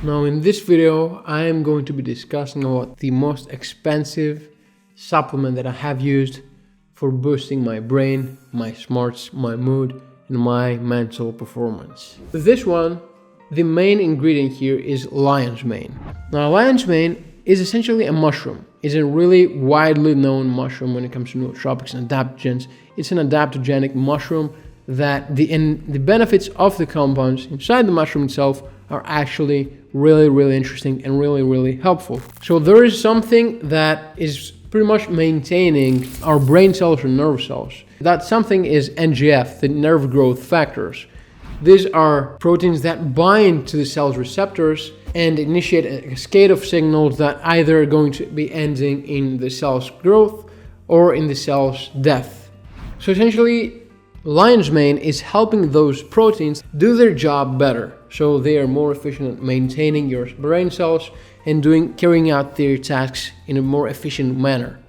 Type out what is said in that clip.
Now in this video, I am going to be discussing about the most expensive supplement that I have used for boosting my brain, my smarts, my mood, and my mental performance. With this one, the main ingredient here is lion's mane. Now lion's mane is essentially a mushroom. It's a really widely known mushroom when it comes to nootropics and adaptogens. It's an adaptogenic mushroom that the benefits of the compounds inside the mushroom itself are actually really interesting and really helpful. So there is something that is pretty much maintaining our brain cells or nerve cells. That something is NGF, the nerve growth factors. These are proteins that bind to the cell's receptors and initiate a cascade of signals that either are going to be ending in the cell's growth or in the cell's death. So essentially, lion's mane is helping those proteins do their job better. So they are more efficient at maintaining your brain cells and carrying out their tasks in a more efficient manner.